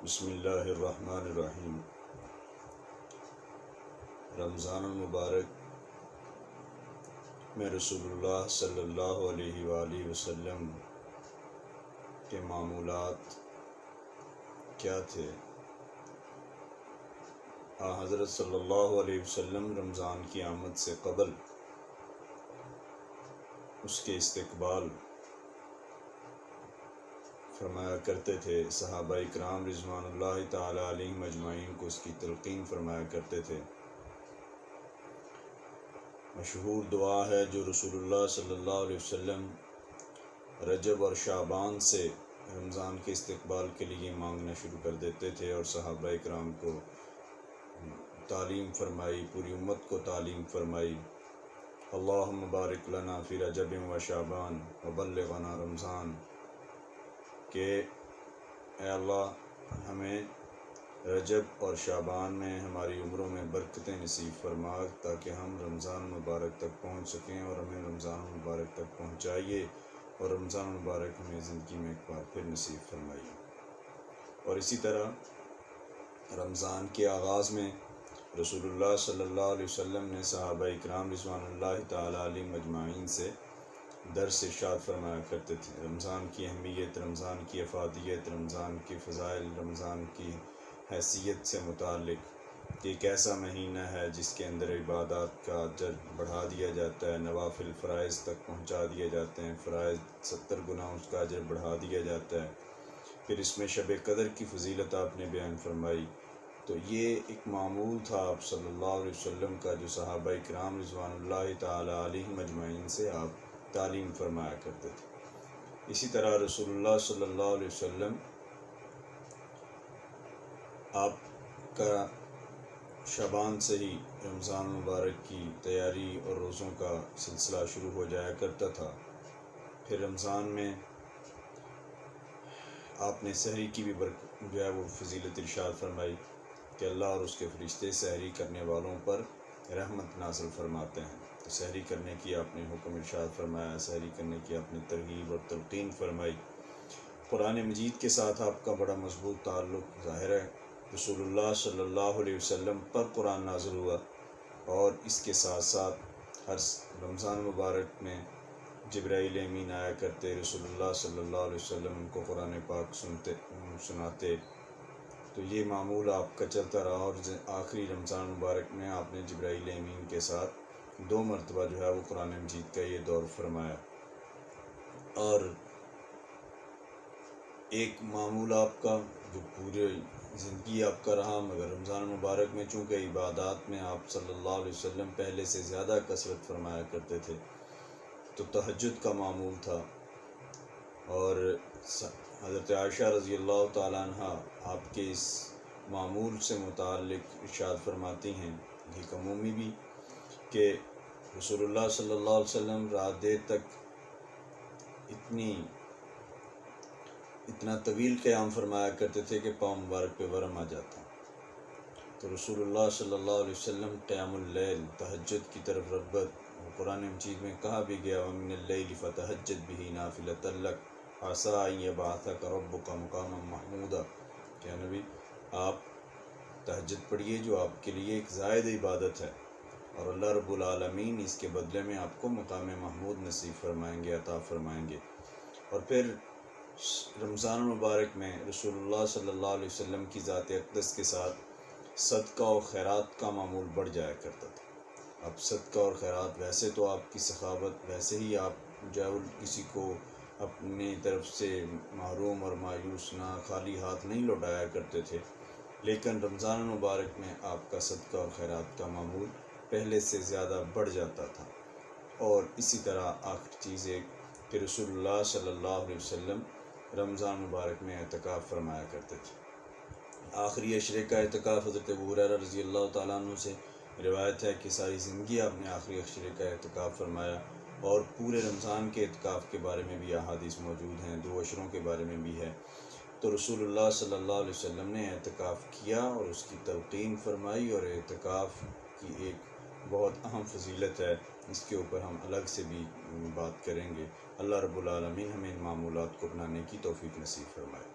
بسم اللہ الرحمن الرحیم۔ رمضان المبارک میں رسول اللہ صلی اللہ علیہ وآلہ وسلم کے معمولات کیا تھے؟ حضرت صلی اللہ علیہ وسلم رمضان کی آمد سے قبل اس کے استقبال فرمایا کرتے تھے۔ صحابہ اکرام رضوان اللہ تعالی علیہم اجمعین کو اس کی تلقین فرمایا کرتے تھے۔ مشہور دعا ہے جو رسول اللہ صلی اللہ علیہ وسلم رجب اور شعبان سے رمضان کے استقبال کے لیے مانگنا شروع کر دیتے تھے، اور صحابہ اکرام کو تعلیم فرمائی، پوری امت کو تعلیم فرمائی۔ اللہم بارک لنا فی رجب و شعبان وبلغنا رمضان، کہ اے اللہ ہمیں رجب اور شعبان میں ہماری عمروں میں برکتیں نصیب فرما، تاکہ ہم رمضان مبارک تک پہنچ سکیں، اور ہمیں رمضان مبارک تک پہنچائیے، اور رمضان مبارک ہمیں زندگی میں ایک بار پھر نصیب فرمائیے۔ اور اسی طرح رمضان کے آغاز میں رسول اللہ صلی اللہ علیہ وسلم نے صحابہ اکرام رضوان اللہ تعالی علیہم اجمعین سے درس ارشاد فرمایا کرتے تھے۔ رمضان کی اہمیت، رمضان کی افادیت، رمضان کی فضائل، رمضان کی حیثیت سے متعلق کہ ایک ایسا مہینہ ہے جس کے اندر عبادات کا اجر بڑھا دیا جاتا ہے، نوافل فرائض تک پہنچا دیے جاتے ہیں، فرائض 70 گنا اس کا اجر بڑھا دیا جاتا ہے۔ پھر اس میں شب قدر کی فضیلت آپ نے بیان فرمائی۔ تو یہ ایک معمول تھا آپ صلی اللہ علیہ وسلم کا، جو صحابہ اکرام رضوان اللہ تعالی علیہم اجمعین سے آپ تعلیم فرمایا کرتے تھے۔ اسی طرح رسول اللہ صلی اللہ علیہ وسلم آپ کا شعبان سے ہی رمضان مبارک کی تیاری اور روزوں کا سلسلہ شروع ہو جایا کرتا تھا۔ پھر رمضان میں آپ نے سحری کی بھی جو ہے وہ فضیلت ارشاد فرمائی کہ اللہ اور اس کے فرشتے سحری کرنے والوں پر رحمت نازل فرماتے ہیں۔ تو سحری کرنے کی آپ نے حکم ارشاد فرمایا، سحری کرنے کی آپ نے ترغیب اور تلقین فرمائی۔ قرآن مجید کے ساتھ آپ کا بڑا مضبوط تعلق ظاہر ہے۔ رسول اللہ صلی اللہ علیہ وسلم پر قرآن نازل ہوا، اور اس کے ساتھ ساتھ ہر رمضان مبارک میں جبرائیل امین آیا کرتے، رسول اللہ صلی اللہ علیہ وسلم ان کو قرآن پاک سناتے۔ تو یہ معمول آپ کا چلتا رہا، اور آخری رمضان مبارک میں آپ نے جبرائیل امین کے ساتھ 2 مرتبہ جو ہے وہ قرآن مجید کا یہ دور فرمایا۔ اور ایک معمول آپ کا جو پورے زندگی آپ کا رہا، مگر رمضان مبارک میں چونکہ عبادات میں آپ صلی اللہ علیہ وسلم پہلے سے زیادہ کثرت فرمایا کرتے تھے، تو تہجد کا معمول تھا۔ اور حضرت عائشہ رضی اللہ تعالیٰ عنہ آپ کے اس معمول سے متعلق ارشاد فرماتی ہیں، ایک عمومی بھی، کہ رسول اللہ صلی اللہ علیہ وسلم رات دیر تک اتنا طویل قیام فرمایا کرتے تھے کہ پاؤں مبارک پہ ورم آ جاتا۔ تو رسول اللہ صلی اللہ علیہ وسلم قیام اللیل، تہجد کی طرف رغبت، قرآن مجید میں کہا بھی گیا وَمِنَ اللَّيْلِ فَتَهَجَّدْ بِهِ نَافِلَةً لَكَ عَسَىٰ أَن يَبْعَثَكَ رَبُّكَ مَقَامًا مَحْمُودًا، کہ نبی آپ تہجد پڑھیے جو آپ کے لیے ایک زائد عبادت ہے، اور اللہ رب العالمین اس کے بدلے میں آپ کو مقام محمود نصیب فرمائیں گے، عطا فرمائیں گے۔ اور پھر رمضان المبارک میں رسول اللہ صلی اللہ علیہ وسلم کی ذات اقدس کے ساتھ صدقہ اور خیرات کا معمول بڑھ جایا کرتا تھا۔ اب صدقہ اور خیرات، ویسے تو آپ کی سخاوت، ویسے ہی آپ جو کسی کو اپنی طرف سے محروم اور مایوس نہ خالی ہاتھ نہیں لوٹایا کرتے تھے، لیکن رمضان المبارک میں آپ کا صدقہ اور خیرات کا معمول پہلے سے زیادہ بڑھ جاتا تھا۔ اور اسی طرح آخری چیز ایک کہ رسول اللہ صلی اللہ علیہ وسلم رمضان مبارک میں اعتکاف فرمایا کرتے تھے۔ آخری عشرے کا اعتکاف حضرت ابو ہریرہ رضی اللہ تعالیٰ عنہ سے روایت ہے کہ ساری زندگی آپ نے آخری عشرے کا اعتکاف فرمایا، اور پورے رمضان کے اعتکاف کے بارے میں بھی احادیث موجود ہیں، 2 عشروں کے بارے میں بھی ہے۔ تو رسول اللہ صلی اللہ علیہ وسلم نے اعتکاف کیا اور اس کی تلقین فرمائی، اور اعتکاف کی ایک بہت اہم فضیلت ہے، اس کے اوپر ہم الگ سے بھی بات کریں گے۔ اللہ رب العالمین ہمیں ان معمولات کو اپنانے کی توفیق نصیب فرمائے۔